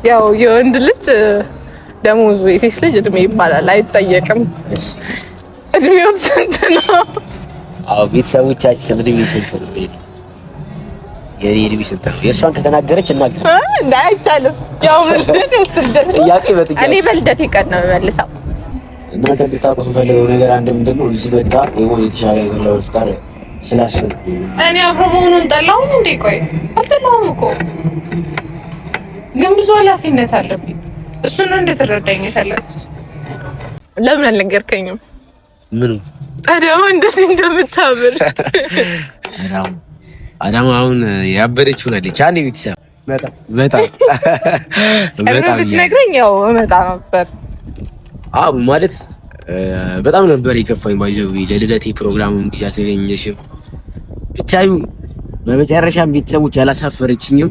ያው የወንድ ልጅ ደሞዝ የሴት ልጅ እድሜ ይባላል አይጠየቅም። እድሜው ስንት ነው? አዎ ቤተሰቦቻችን እድሜ ስንት ነው? የኔ እድሜ ስንት ነው? የእሷን ከተናገረች እናገር አይቻልም። ያው ልደት ወስደት ጥያቄ በጥያቄ እኔ በልደት ይቀር ነው የምመልሰው። እናንተ ብታውቁ ፈልገው ነገር አንድ ምንድን ነው እዚህ በቃ የሆነ የተሻለ ነገር ለመፍጠር ስላሰብኩ እኔ አብሮ መሆኑን ጠላሁ እንዴ? ቆይ አልጠላሁም እኮ ግን ብዙ ኃላፊነት አለብኝ። እሱን ነው እንደተረዳኝ ያለሁት። ለምን አልነገርከኝም? ምን አዳማ እንደዚህ እንደምታምር አዳማ አሁን ያበደችው ነች። አንዴ ቤተሰብ በጣም ብትነግረኝ ያው እመጣ ነበር። አዎ ማለት በጣም ነበር የከፋኝ። ባይዘው ለልደቴ ፕሮግራም እንዲያተገኘሽም ብቻዩ በመጨረሻም ቤተሰቦች ያላሳፈረችኝም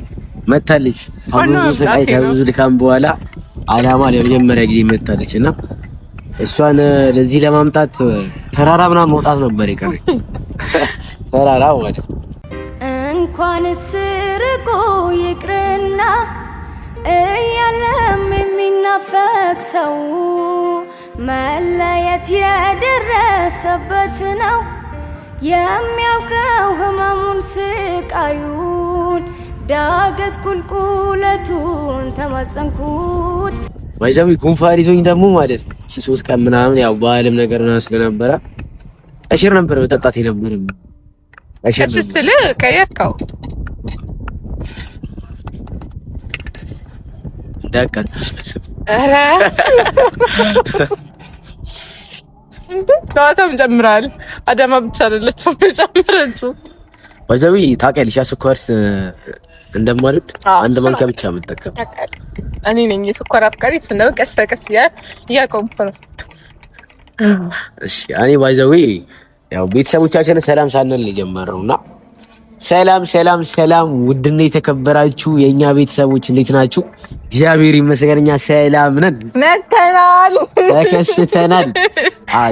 መታለች። ብዙ ድካም በኋላ አዳማ ለመጀመሪያ ጊዜ መታለች እና እሷን ለዚህ ለማምጣት ተራራ ምናምን መውጣት ነበር የቀረኝ። ተራራ ማለት ነው። እንኳን ስርቆ ይቅርና እያለም የሚናፈቅ ሰው መለየት የደረሰበት ነው የሚያውቀው ህመሙን ስቃዩን ዳገት ቁልቁለቱን ተማጸንኩት። ባይዛዊ ጉንፋን ይዞኝ ደግሞ ማለት ነው 3 ቀን ምናምን ያው በዓለም ነገር ነው ስለነበረ እሽር ነበር መጠጣት የነበረም። እሽር ስለ ቀየርከው ዳቀት አረ ታታም ጀምራል። አዳማ ብቻ አይደለችም ጨምረችው። ባይዛዊ ታውቂያለሽ ስኳርስ እንደማልወድ አንድ ማንኪያ ብቻ መጠቀም። እኔ ነኝ የስኳር አፍቃሪ። እሱ ነው ቀስ በቀስ ያቆምኩ ነው። እሺ እኔ ባይዘዌ ያው ቤተሰቦቻችንን ሰላም ሳንል የጀመረውና ሰላም ውድና የተከበራችሁ የኛ ቤተሰቦች እንዴት ናችሁ? እግዚአብሔር ይመስገን እኛ ሰላም ነን። መተናል ተከስተናል።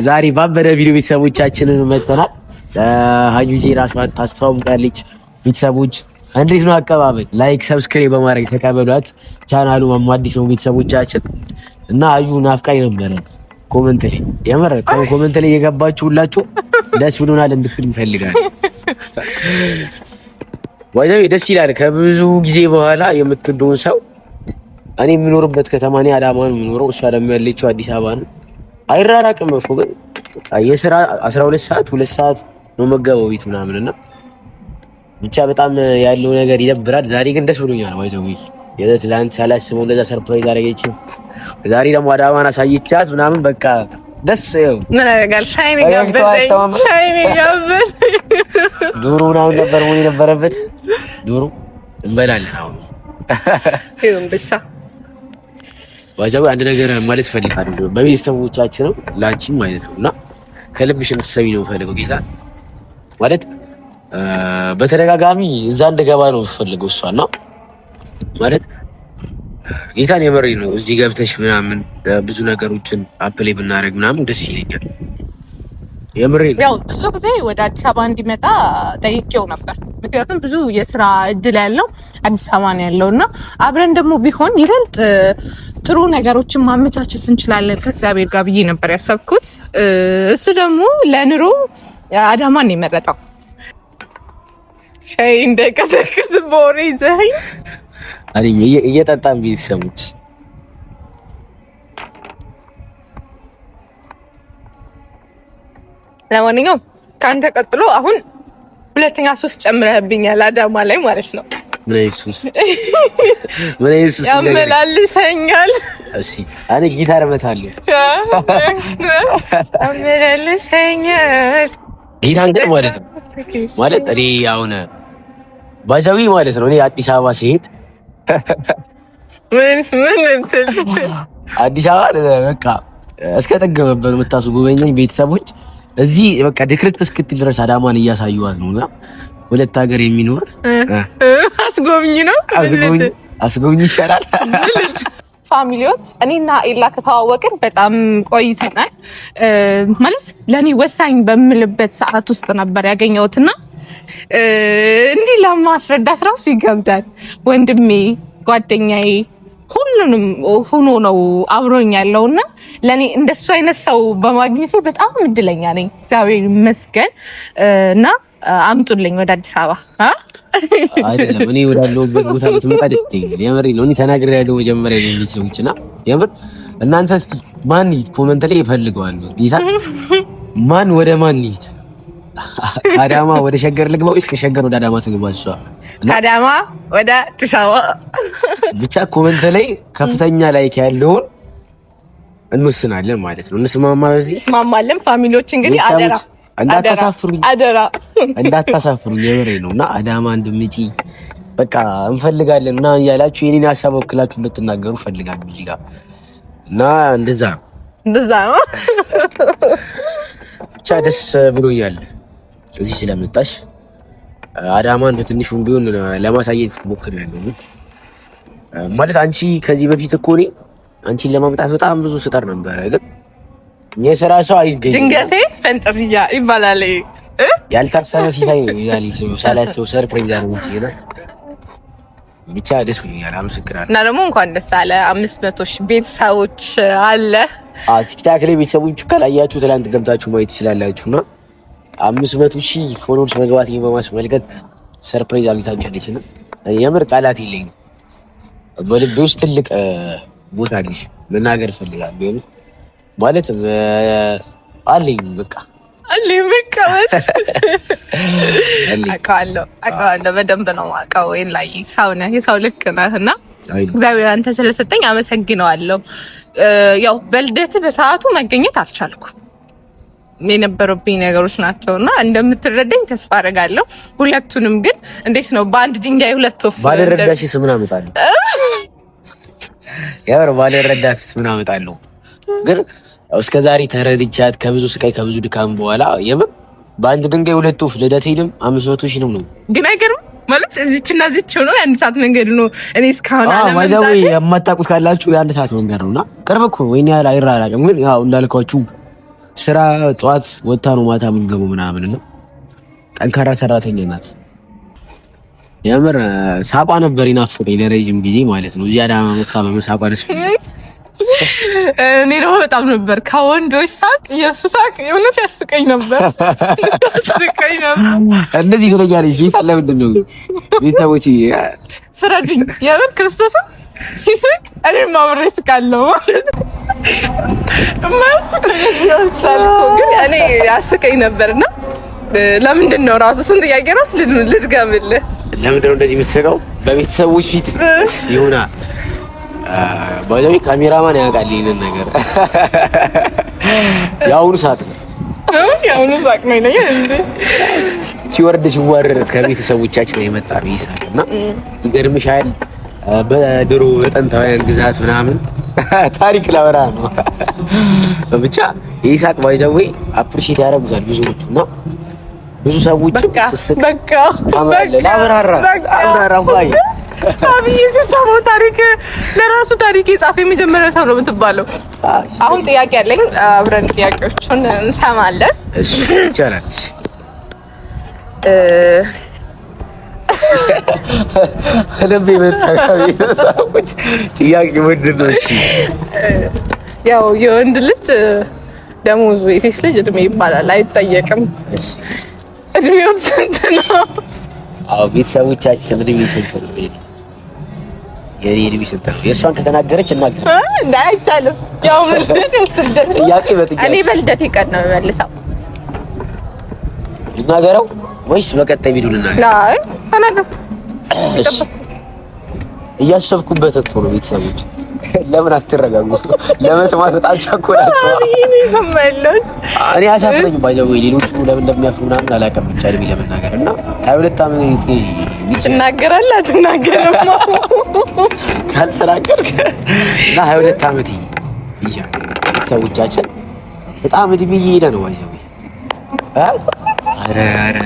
ዛሬ ባበደ ቪዲዮ ቤተሰቦቻችንን መተናል። ሀዩዬ ራሷን ታስተዋውቃለች። ቤተሰቦች እንዴት ነው አቀባበል? ላይክ ሰብስክራይብ በማድረግ ተቀበሏት። ቻናሉ አዲስ ነው ቤተሰቦቻችን እና አዩ ናፍቃኝ ነበረ። ኮሜንት ላይ የመረ ኮሜንት ላይ የገባችሁ ሁላችሁ ደስ ብሎናል እንድትል እንፈልጋለን። ወይኔ ደስ ይላል። ከብዙ ጊዜ በኋላ የምትወደውን ሰው እኔ የምኖርበት ከተማ ነው አዳማ ነው የምኖረው። እሷ ደግሞ ያለችው አዲስ አበባ ነው። አይራራቅም እኮ ግን የስራ 12 ሰዓት 2 ሰዓት ነው መገባው ቤት ምናምንና ብቻ በጣም ያለው ነገር ይደብራል። ዛሬ ግን ደስ ብሎኛል። ወይዘው የትላንት ሳላስበው እንደዛ ሰርፕራይዝ አደረገችኝ። ዛሬ ደግሞ አዳማን አሳይቻት ምናምን በቃ ደስ ይው ምን ያደርጋል። ሻይኒ ጋበዝ ዶሮ ምናምን ነበር ምን የነበረበት ዶሮ እንበላለን። አሁን ይሁን ብቻ ወይዘው አንድ ነገር ማለት ፈልጋለሁ በቤተሰቦቻችንም ላንቺም ማለት ነውና ከልብሽ እንድትሰሚ ነው ፈልገው ጌታ ማለት በተደጋጋሚ እዛ እንደገባ ነው ፈልገው እሷና ማለት ጌታን የመሪ ነው። እዚህ ገብተሽ ምናምን ብዙ ነገሮችን አፕላይ ብናደርግ ምናምን ደስ ይለኛል። የምሬ ነው። ያው ብዙ ጊዜ ወደ አዲስ አበባ እንዲመጣ ጠይቄው ነበር። ምክንያቱም ብዙ የስራ እድል ያለው አዲስ አበባ ነው ያለውና አብረን ደግሞ ቢሆን ይበልጥ ጥሩ ነገሮችን ማመቻቸት እንችላለን ከእግዚአብሔር ጋር ብዬ ነበር ያሰብኩት። እሱ ደግሞ ለኑሮ አዳማን ነው የመረጠው። ሻይ እንደቀሰቀስ ቦሬ ዘይ አሪ እየጠጣን ቤተሰቦች ለማንኛውም ካንተ ቀጥሎ አሁን ሁለተኛ ሶስት ጨምረህብኛል አዳማ ላይ ማለት ነው። ምን ኢየሱስ ያመላልሰኛል። እሺ እኔ ጊታር እመታለሁ። ያመላልሰኛል ጊታር ግን ማለት እኔ አሁን ባጃዊ ማለት ነው። እኔ አዲስ አበባ ሲሄድ ምን አዲስ አበባ በቃ እስከ ጥግ ነበር የምታስጎበኘኝ ቤተሰቦች። እዚህ በቃ ድክርት እስክትል ድረስ አዳማን እያሳዩዋት ነውና ሁለት ሀገር የሚኖር አስጎብኝ ነው። አስጎብኝ ይሻላል። ፋሚሊዎች እኔና ኤላ ከተዋወቅን በጣም ቆይተናል። ማለት ለኔ ወሳኝ በምልበት ሰዓት ውስጥ ነበር ያገኘሁትና እንዲህ ለማስረዳት ራሱ ይገብዳል። ወንድሜ፣ ጓደኛዬ ሁሉንም ሆኖ ነው አብሮኝ ያለውና ለኔ እንደሱ አይነት ሰው በማግኘቴ በጣም እድለኛ ነኝ። እግዚአብሔር ይመስገን። እና አምጡልኝ ወደ አዲስ አበባ። አይደለም እኔ ወዳለሁበት ቦታ ብትመጣ ደስ ይለኛል። የምሬን ነው። እኔ ተናግሬያለሁ መጀመሪያ ላይ የሚሰውችና የምር እናንተ እስቲ ማን ይሄድ ኮሜንት ላይ ይፈልገዋለሁ። ጌታ ማን ወደ ማን ይሄድ? አዳማ ወደ ሸገር ልግባው ወይስ ከሸገር ወደ አዳማ ትግባ? እሷ አዳማ ወደ አዲስ አበባ ብቻ ኮሜንት ላይ ከፍተኛ ላይክ ያለውን እንወስናለን ማለት ነው። እንስማማ፣ በዚህ እንስማማለን። ፋሚሊዎች እንግዲህ እንዳታሳፍሩኝ የምሬ ነውና አዳማ እንድምጪ በቃ እንፈልጋለን እና እያላችሁ የኔን ሀሳብ ወክላችሁ እንድትናገሩ ፈልጋለሁ እዚህ ጋር እና እንደዛ ነው። ብቻ ደስ ብሎኛል እዚህ ስለመጣሽ። አዳማን በትንሹም ቢሆን ለማሳየት ሞክሬያለሁ። ማለት አንቺ ከዚህ በፊት እኮ እኔ አንቺን ለማምጣት በጣም ብዙ ስጠር ነበረ፣ ግን የሥራ ሰው አይገኝም። ድንገቴ ፈንጠዝያ ይባላል ያልታሰበ ሲታይ ያሊ ሳላሰው ሰርፕራይዝ አድርጎኝ ነው። ብቻ ደስ ብሎኛል። አመሰግናለሁ። እና ደግሞ እንኳን ደስ አለ 500 ሺህ ቤተሰቦች አለ። ቲክታክ ላይ ቤተሰቦች ካላያችሁ ትላንት ገብታችሁ ማየት ትችላላችሁና 500 ሺህ ፎሎወርስ መግባት በማስመልከት ሰርፕራይዝ አግኝታኛለች እና የምር ቃላት የለኝም። በልቤ ውስጥ ትልቅ ቦታ አለሽ መናገር እፈልጋለሁ። ማለት አለኝ በቃ አውቃለሁ በደንብ ነው የማውቀው። ወይን ላይ ሰው ነህ፣ የሰው ልክ ነህ እና እግዚአብሔር አንተ ስለሰጠኝ አመሰግነዋለሁ። ያው በልደት በሰዓቱ መገኘት አልቻልኩም፣ የነበሩብኝ ነገሮች ናቸውና እንደምትረዳኝ ተስፋ አደርጋለሁ። ሁለቱንም ግን እንዴት ነው በአንድ ድንጋይ ሁለት ወፍ ባልረዳሽስ ምን አመጣለሁ? ያው ባልረዳትስ ምን አመጣለሁ? ግን እስከ ዛሬ ተረድቻት ከብዙ ስቃይ ከብዙ ድካም በኋላ የምር በአንድ ድንጋይ ሁለት ወፍ ልደቴንም 500 ሺህ ነው። ግን አይገርም ማለት እዚችና እዚች ሆኖ የአንድ ሰዓት መንገድ ነው። እኔ እስካሁን ማዛው የማታውቁት ካላችሁ የአንድ ሰዓት መንገድ ነውና ቅርብ እኮ ወይኔ ያለ አይራራቅም። ግን ያው እንዳልኳችሁ ስራ ጠዋት ወጣ ነው ማታ የምንገቡ ምናምን ነው። ጠንካራ ሰራተኛ ናት። የምር ሳቋ ነበር ይናፍቀኝ ለረጅም ጊዜ ማለት ነው። እዚያ ዳማ መጣ በመሳቋ ደስ እኔ ደግሞ በጣም ነበር ከወንዶች ሳቅ የሱ ሳቅ የእውነት ያስቀኝ ነበር። እንደዚህ ይለኛል እንጂ ለምንድን ነው ቤተሰቦቼ ፍረዱኝ። የምር ክርስቶስን ሲስቅ እኔም አብሬ እስቃለሁ ማለት ግን እኔ ያስቀኝ ነበርና ለምንድን ነው ራሱ እሱን ጥያቄ ራስ ልድገምልህ። ለምንድን ነው እንደዚህ የምትስቀው? በቤተሰቦች ፊት ይሁና ባይዘዊ ካሜራማን ያውቃል ይሄንን ነገር። ያውኑ ሳቅ ነው እንዴ ሲወርድ ሲዋረድ ከቤተሰቦቻችን የመጣ ቢሳቅና ይገርምሻል። በድሮ በጥንታውያን ግዛት ምናምን ታሪክ ላወራ ነው። ብቻ ይሳቅ ባይዘዊ አፕሪሺየት ያደርጉታል ብዙዎቹና ብዙ ሰዎች በቃ ላብራራ ባይ አብይ ሲሰማው ታሪክ ለራሱ ታሪክ የጻፈ የመጀመሪያ ሰው ነው የምትባለው። አሁን ጥያቄ አለኝ፣ አብረን ጥያቄዎቹን እንሰማለን። እሺ ይቻላል። ለምቤ ቤተሰቦች ጥያቄ ምንድን ነው? እሺ ያው የወንድ ልጅ ደሞዙ የሴት ልጅ እድሜ ይባላል አይጠየቅም። እሺ እድሜው ስንት ነው? አዎ ቤተሰቦቻችን እድሜ ስንት ነው? የኔ እድሜ ስንት ነው? የእሷን ከተናገረች እናገር አይቻልም። ያው በልደት ያስደል ጥያቄ በጥያቄ እኔ በልደት ቀን ነው የምመልሰው። ልናገረው ወይስ በቀጣይ ቪዲዮ ልናገር? አይ ተናገር። እያሰብኩበት እኮ ነው። ቤተሰቦች ለምን አትረጋጉ? ለመስማት በጣም ቻኮላችሁ። እኔ አሳፍረኝ ባይዘው ሌሎቹ ለምን እንደሚያፍሩ ምናምን አላውቅም። ብቻ እድሜ ለመናገር እና 22 ዓመት ትናገራለህ አትናገርም? ካልተናገርክ እና 22 ዓመት ይያል ቤተሰቦቻችን በጣም እድሜ እየሄደ ነው ባይዘው ኧረ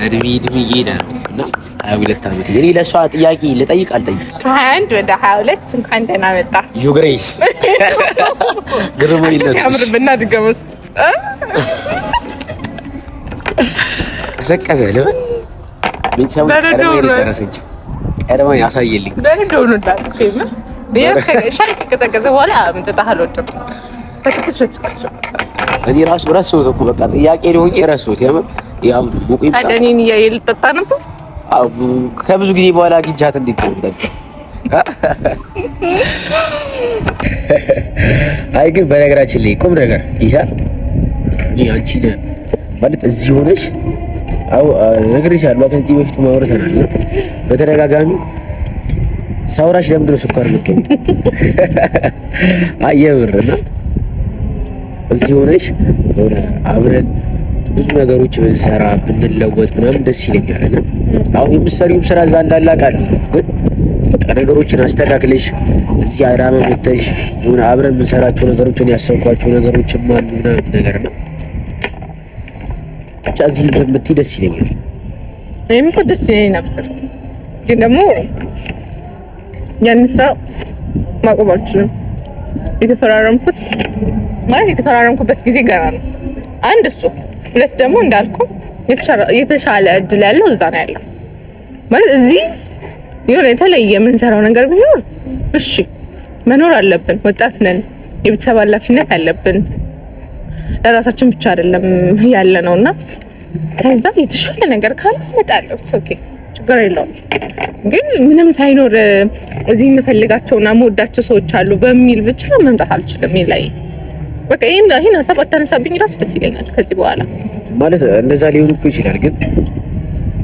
እድሜ እየሄደ ነው እና 22 ዓመት እኔ ለሷ ጥያቄ ልጠይቅ አልጠይቅ 21 ወደ 22 እንኳን ደህና መጣ ዩግሬስ ግርማ ይላል ሲያምርብና ድገመስ አሰቀዘ ለምን ቤተሰብ ቀድሞ ያሳየልኝ ደረደው ነው ዳክቴም ሻይ ከቀዘቀዘ በኋላ መጠጣት አልወድም። እኔ ራሱ ረሳሁት እኮ በቃ ጥያቄ ነው እንጂ ረሳሁት። ያው ሙቁኝ ታደኔን ልጠጣ ነበር። አው ከብዙ ጊዜ በኋላ አግኝቻት እንዴት ነው? አይ ግን በነገራችን ላይ ቁም ነገር ይሳ አንቺ ማለት እዚህ ሆነሽ ነግሬሻለሁ። ከዚህ በፊት ማውራታለሽ በተደጋጋሚ ሳውራሽ ለምንድን ነው ስኳር ልትሆን አየብርና እዚህ ሆነሽ ሆነ አብረን ብዙ ነገሮች ብንሰራ ብንለወጥ ምናምን ደስ ይለኛልና አሁን የምትሰሪውም ስራ እዛ እንዳለ አውቃለሁ። ግን በቃ ነገሮችን አስተካክለሽ እዚህ አዳማ መጥተሽ ሆነ አብረን የምንሰራቸው ነገሮችን ያሰብኳቸው ነገሮችም አሉ ምናምን ነገር ነው። ብቻ እዚህ ብትይ ደስ ይለኛል። እኔም እኮ ደስ ይለኝ ነበር፣ ግን ደግሞ ያን ስራ ማቆም አልችልም። የተፈራረምኩበት ጊዜ ገና ነው። አንድ እሱ፣ ሁለት ደግሞ እንዳልኩ የተሻለ እድል ያለው እዛ ነው ያለው። ማለት እዚህ የሆነ የተለየ የምንሰራው ነገር ቢኖር እሺ መኖር አለብን። ወጣት ነን፣ የቤተሰብ ኃላፊነት አለብን። ለራሳችን ብቻ አይደለም ያለ ነውና ከዛ የተሻለ ነገር ካለ እመጣለሁ። ኦኬ ችግር የለውም። ግን ምንም ሳይኖር እዚህ የምፈልጋቸውና የምወዳቸው ሰዎች አሉ በሚል ብቻ መምጣት አልችልም። ይላይ በቃ ይሄን ሀሳብ አታነሳብኝ ራሱ ደስ ይለኛል። ከዚህ በኋላ ማለት እንደዛ ሊሆን እኮ ይችላል። ግን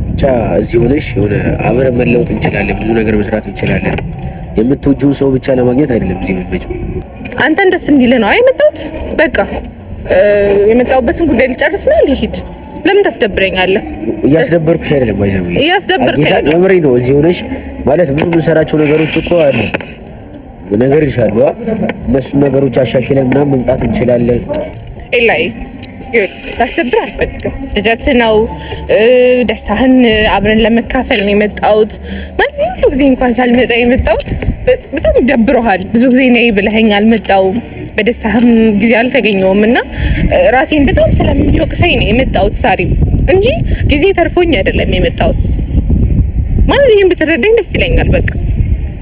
ብቻ እዚህ ሆነሽ የሆነ አብረን መለወጥ እንችላለን፣ ብዙ ነገር መስራት እንችላለን። የምትወጂውን ሰው ብቻ ለማግኘት አይደለም እዚህ የምትመጪው። አንተን ደስ እንዲልህ ነው የመጣሁት። በቃ የመጣሁበትን ጉዳይ ልጨርስ ነው ልሂድ። ለምን ታስደብረኛለህ? እያስደበርኩሽ አይደለም። ባይዘው እያስደበርከኝ የምሬ ነው። እዚህ ሆነሽ ማለት ብዙ የምንሰራቸው ነገሮች እኮ አሉ ነገር ይሻሉ። እነሱ ነገሮች አሻሽለን ምናምን መምጣት እንችላለን። ኤላይ ታስደብር አልፈልግም። ልደት ነው፣ ደስታህን አብረን ለመካፈል ነው የመጣሁት። ማለት ሁሉ ጊዜ እንኳን ሳልመጣ የመጣሁት በጣም ደብሮሃል። ብዙ ጊዜ ነይ ብለኸኝ አልመጣሁም። በደስታህም ጊዜ አልተገኘውም እና ራሴን በጣም ስለሚወቅሰኝ ነው የመጣሁት ሳሪም እንጂ ጊዜ ተርፎኝ አይደለም የመጣሁት። ማለት ይሄን ብትረዳኝ ደስ ይለኛል። በቃ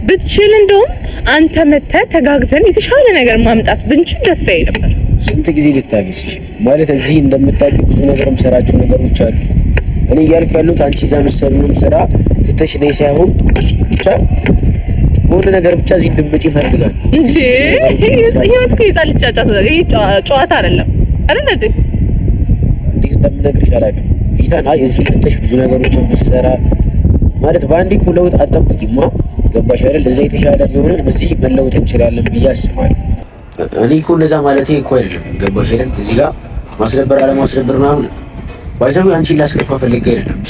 ብትችል እንደውም አንተ መተህ ተጋግዘን የተሻለ ነገር ማምጣት ብንችል ደስታዬ ነበር። ስንት ጊዜ ልታገስሽ? ማለት እዚህ እንደምታውቂው ብዙ ነገር የምሰራቸው ነገሮች አሉ። እኔ እያልኩ ያለሁት አንቺ እዛ የምትሰሪውን ስራ ትተሽ ነይ ሳይሆን ብቻ ሆነ ነገር ብቻ እዚህ እንድትመጪ ይፈልጋል እንጂ ህይወት እኮ ጨዋታ አይደለም አይደል? እንዴት እንደምነግርሽ አላውቅም። ጌታን እዚህ መጥተሽ ብዙ ነገሮችን ብትሰራ ማለት በአንዴ እኮ ለውጥ አትጠብቂማ። ገባሽ አይደል? እዛ የተሻለ ቢሆንም እዚህ መለወጥ እንችላለን ብዬ አስባለሁ። እኔ እኮ እንደዛ ማለቴ እኮ አይደለም። ገባሽ አይደል? እዚህ ጋር ማስደበር አለማስደበር ምናምን ባይዘው አንቺን ላስከፋ ፈልጌ አይደለም።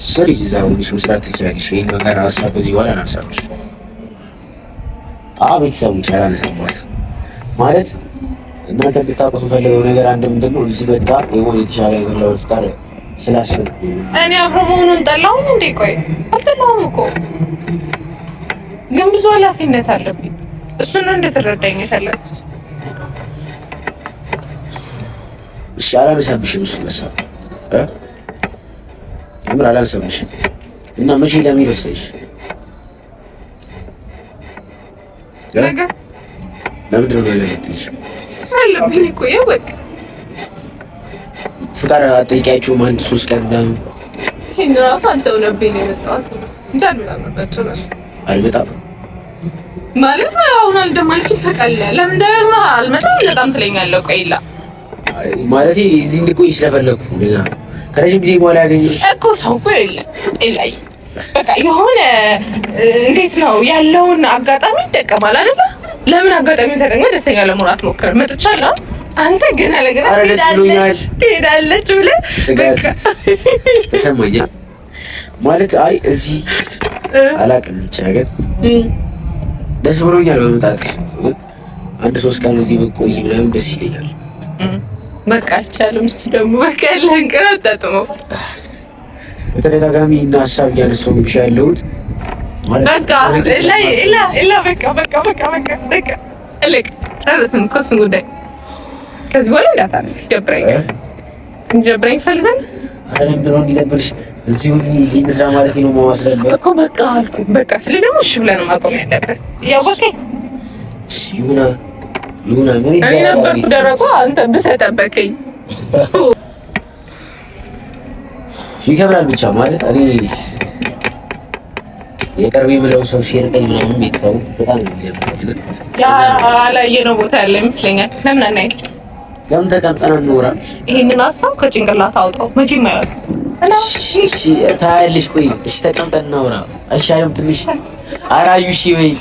ስሪ እዛ ሆነሽ መስራት ትችያለሽ። ይሄን ነገር ሀሳብ በዚህ በኋላ አናሳብሽ። ቤተሰቡ ይቻላል ሰማት ማለት እናንተ ብታውቁት ፈልገው ነገር አንድ ምንድን ነው እዚህ መጣ የሆነ የተሻለ ነገር ለመፍጠር ስላሰብኩ እኔ አብሮ መሆኑን ጠላሁ እንዴ? ቆይ አልጠላሁም እኮ ግን ብዙ ኃላፊነት አለብኝ። እሱን እንደተረዳኝ የፈለኩት እሺ። አላነሳብሽም እሱ መሳ ምን አላነሳብሽም እና መቼ ለሚወስደሽ ነገር ለምንድን ነው ያለብሽ? ስለለብኝ እኮ በቃ ፍቃድ አጠይቂያችሁም አንድ 3 ቀን ምናምን ይሄን እራሱ አንተው ነብኝ የመጣሁት እንጂ አልመጣም ማለት አሁን አልደማልኩ ተቀለ ለምን ደግሞ አልመጣም በጣም ትለኛለህ። ቆይላ ማለት እዚህ እንድቆይ ስለፈለኩ ለዛ ከረጅም ጊዜ በኋላ ያገኘሁሽ እኮ ሰው እኮ ኤላይ በቃ የሆነ እንዴት ነው ያለውን አጋጣሚ ይጠቀማል አይደል? ለምን አጋጣሚውን ተጠቅመህ ደስተኛ ለመሆን አትሞክርም? መጥቻለሁ አንተ ገና ለገና ትሄዳለች ብለህ በቃ ተሰማኝ ማለት አይ እዚህ አላውቅም ብቻ ግን ደስ ብሎኛል በመምጣትሽ። አንድ 3 ቀን እዚህ ብቆይ ምናምን ደስ ይለኛል። በቃ አይቻልም። እሱ ደግሞ በቃ ያለህን ቀን አታጥመው። በተደጋጋሚ እና ሀሳብ እያነሳሁብሽ ያለሁት ማለት በቃ በቃ እልቅ ጨርስን እኮ እሱን ጉዳይ ከዚህ በኋላ እንዳታነሳ። ደብረኝ ፈልገን አይደለም ብሎ እንዲደብርሽ እዚህ እንስራ ማለት ነው ማዋስለበት እኮ በቃ አልኩ። በቃ ስለ ደግሞ እሺ ብለን ማቆም ያለብን ያወቀኝ ሉና ምን ይደረጋል? ደረቁ አንተ ብሰጠበከኝ ይከብራል። ብቻ ማለት እኔ የቅርቤ ብለው ሰው ሲርቀኝ ምናምን ቤተሰቡ በጣም ይገርማል። ያ አላየነው ቦታ ያለ ይመስለኛል። ለምን አናይ? ለምን ተቀምጠን እንኖራ? ይሄንን ሀሳብ ከጭንቅላት አውጣው። መቼም አይወጣ እሺ ታያለሽ። ቆይ እሺ ተቀምጠን እናውራ አይሻልም? ትንሽ አራዩ እሺ በይ